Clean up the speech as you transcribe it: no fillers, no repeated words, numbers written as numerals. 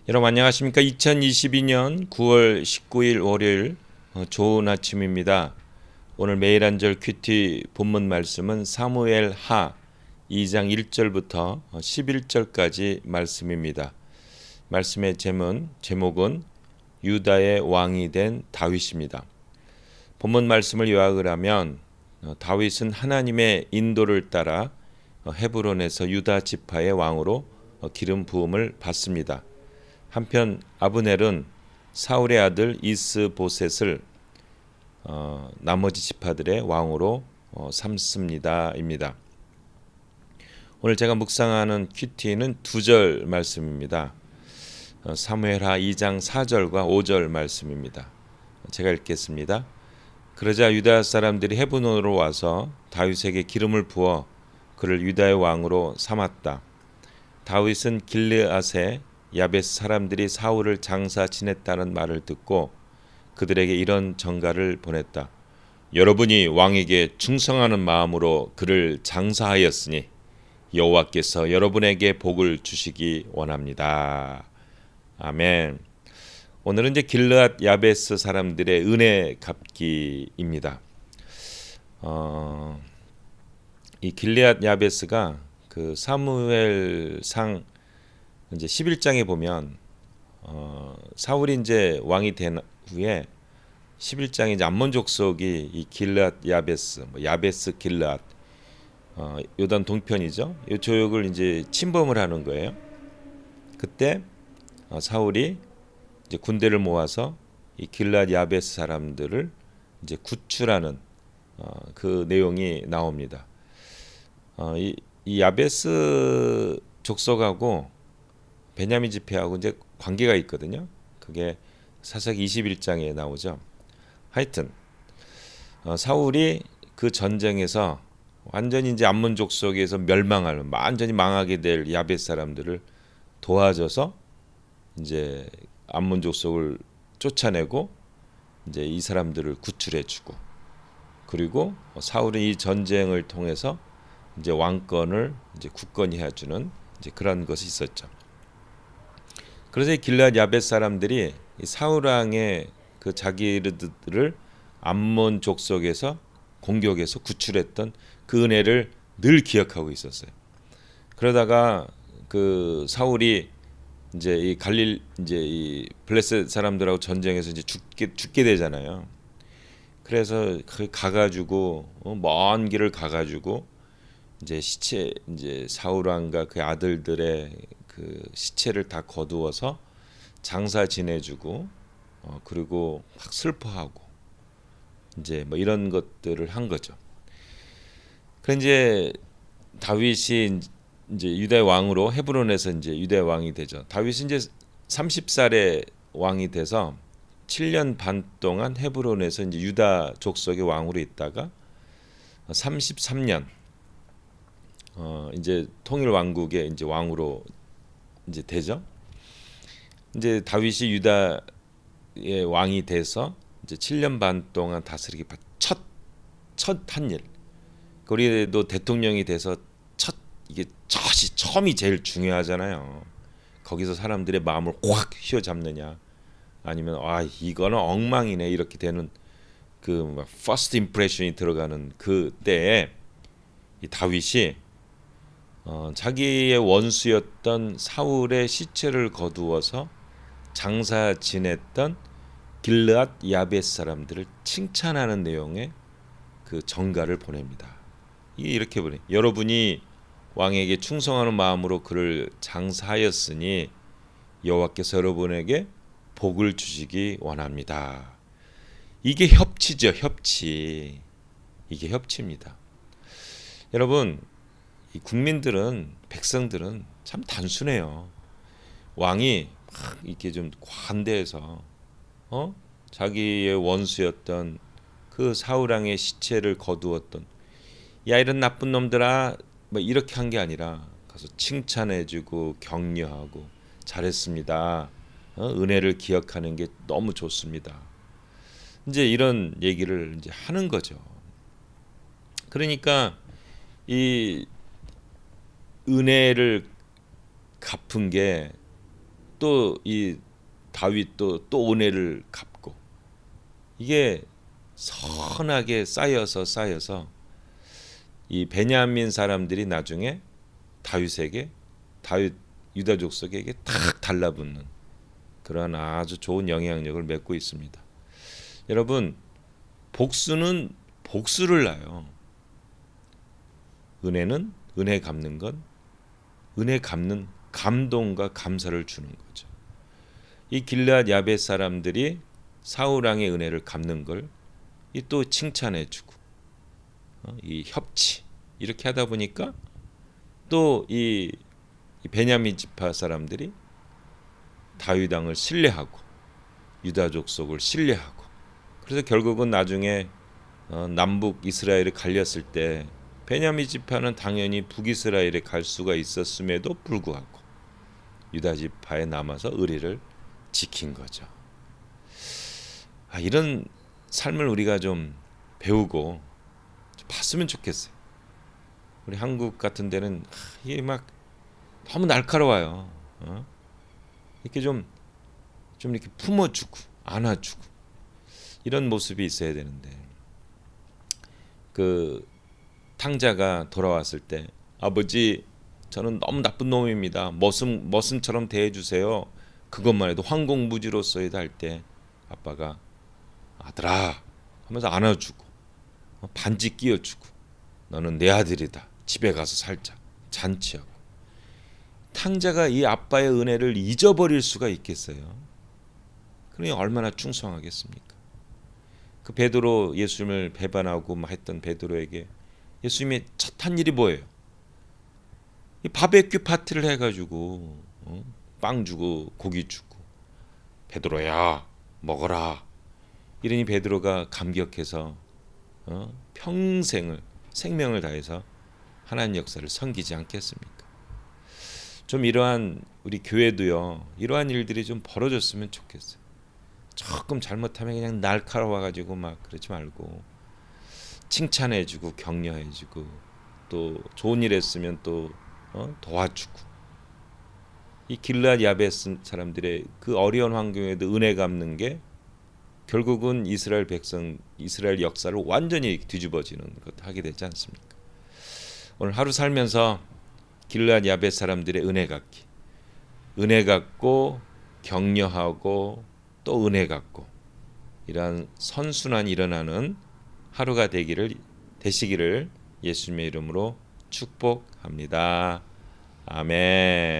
여러분 안녕하십니까? 2022년 9월 19일 월요일 좋은 아침입니다. 오늘 매일 한절 큐티 본문 말씀은 사무엘 하 2장 1절부터 11절까지 말씀입니다. 말씀의 제목은 유다의 왕이 된 다윗입니다. 본문 말씀을 요약을 하면 다윗은 하나님의 인도를 따라 헤브론에서 유다 지파의 왕으로 기름 부음을 받습니다. 한편 아브넬은 사울의 아들 이스보셋을 나머지 지파들의 왕으로 삼습니다입니다. 오늘 제가 묵상하는 큐티는 2절 말씀입니다. 사무엘하 2장 4절과 5절 말씀입니다. 제가 읽겠습니다. 그러자 유다 사람들이 헤브론으로 와서 다윗에게 기름을 부어 그를 유다의 왕으로 삼았다. 다윗은 길르앗의 야베스 사람들이 사울을 장사 지냈다는 말을 듣고 그들에게 이런 전가를 보냈다. 여러분이 왕에게 충성하는 마음으로 그를 장사하였으니 여호와께서 여러분에게 복을 주시기 원합니다. 아멘. 오늘은 이제 길르앗 야베스 사람들의 은혜 갚기입니다. 이 길르앗 야베스가 그 사무엘상 이제 11장에 보면 사울이 이제 왕이 된 후에 11장에 이제 암몬 족속이 이 길르앗 야베스, 야베스 길르앗 요단 동편이죠. 이 조역을 이제 침범을 하는 거예요. 그때 사울이 이제 군대를 모아서 이 길르앗 야베스 사람들을 이제 구출하는 그 내용이 나옵니다. 이 야베스 족속하고 베냐민 지파하고 이제 관계가 있거든요. 그게 사사기 21장에 나오죠. 하여튼 사울이 그 전쟁에서 완전히 이제 암몬 족속에서 완전히 망하게 될 야벳 사람들을 도와줘서 이제 암몬 족속을 쫓아내고 이제 이 사람들을 구출해주고, 그리고 사울은 이 전쟁을 통해서 이제 왕권을 이제 굳건히 해주는 이제 그런 것이 있었죠. 그래서 길르앗 야벳 사람들이 사울 왕의 그 자기들을 암몬 족속에서 공격해서 구출했던 그 은혜를 늘 기억하고 있었어요. 그러다가 그 사울이 이제 이 블레셋 사람들하고 전쟁에서 이제 죽게 되잖아요. 그래서 가가지고 먼 길을 가가지고 이제 사울 왕과 그 아들들의 그 시체를 다 거두어서 장사 지내주고 그리고 막 슬퍼하고 이제 이런 것들을 한 거죠. 그래 이제 다윗이 이제 유다의 왕으로 헤브론에서 이제 유다의 왕이 되죠. 다윗이 이제 30살에 왕이 돼서 7년 반 동안 헤브론에서 이제 유다 족속의 왕으로 있다가 33년 이제 통일 왕국의 이제 왕으로 이제 되죠. 이제 다윗이 유다의 왕이 돼서 이제 7년 반 동안 다스리기 첫 한 일. 우리도 대통령이 돼서 이게 처음이 제일 중요하잖아요. 거기서 사람들의 마음을 확 휘어잡느냐, 아니면 이거는 엉망이네 이렇게 되는 그 first impression이 들어가는 그 때에 이 다윗이 자기의 원수였던 사울의 시체를 거두어서 장사 지냈던 길르앗 야베스 사람들을 칭찬하는 내용의 그 전가를 보냅니다. 이게 이렇게 보내. 여러분이 왕에게 충성하는 마음으로 그를 장사하였으니 여호와께서 여러분에게 복을 주시기 원합니다. 이게 협치죠, 협치. 이게 협치입니다. 여러분, 이 백성들은 참 단순해요. 왕이 막 이렇게 좀 관대해서 자기의 원수였던 그 사울 왕의 시체를 거두었던 이런 나쁜 놈들아 이렇게 한 게 아니라 가서 칭찬해주고 격려하고 잘했습니다. 은혜를 기억하는 게 너무 좋습니다. 이제 이런 얘기를 이제 하는 거죠. 그러니까 이 은혜를 갚은 게 또 이 다윗도 또 은혜를 갚고 이게 선하게 쌓여서 이 베냐민 사람들이 나중에 다윗 유다 족속에게 탁 달라붙는 그런 아주 좋은 영향력을 맺고 있습니다. 여러분, 복수는 복수를 낳아요. 은혜는 은혜 갚는 건 은혜 갚는 감동과 감사를 주는 거죠. 이 길르앗 야벳 사람들이 사울 왕의 은혜를 갚는 걸 또 칭찬해주고 이 협치 이렇게 하다 보니까 또 이 베냐민 지파 사람들이 다윗 왕을 신뢰하고 유다 족속을 신뢰하고 그래서 결국은 나중에 남북 이스라엘이 갈렸을 때 베냐민 지파는 당연히 북이스라엘에 갈 수가 있었음에도 불구하고 유다 지파에 남아서 의리를 지킨 거죠. 이런 삶을 우리가 좀 배우고 좀 봤으면 좋겠어요. 우리 한국 같은 데는 이게 막 너무 날카로워요. 이렇게 좀 이렇게 품어주고 안아주고 이런 모습이 있어야 되는데 그 탕자가 돌아왔을 때 아버지 저는 너무 나쁜 놈입니다. 머슴처럼 대해주세요. 그것만 해도 황공무지로서이다 할 때 아빠가 아들아 하면서 안아주고 반지 끼워주고 너는 내 아들이다. 집에 가서 살자. 잔치하고 탕자가 이 아빠의 은혜를 잊어버릴 수가 있겠어요? 그러니 얼마나 충성하겠습니까? 그 베드로 예수님을 배반하고 했던 베드로에게 예수님이 첫 한 일이 뭐예요? 이 바베큐 파티를 해가지고 빵 주고 고기 주고 베드로야 먹어라 이러니 베드로가 감격해서 평생을 생명을 다해서 하나님 역사를 섬기지 않겠습니까? 좀 이러한 우리 교회도요 이러한 일들이 좀 벌어졌으면 좋겠어요. 조금 잘못하면 그냥 날카로워가지고 막 그러지 말고 칭찬해주고 격려해주고 또 좋은 일 했으면 또 도와주고 이 길르앗 야벳 사람들의 그 어려운 환경에도 은혜 갚는 게 결국은 이스라엘 역사를 완전히 뒤집어지는 것 하게 되지 않습니까? 오늘 하루 살면서 길르앗 야벳 사람들의 은혜 갚고 격려하고 또 은혜 갚고 이러한 선순환이 일어나는 하루가 되시기를 예수님의 이름으로 축복합니다. 아멘.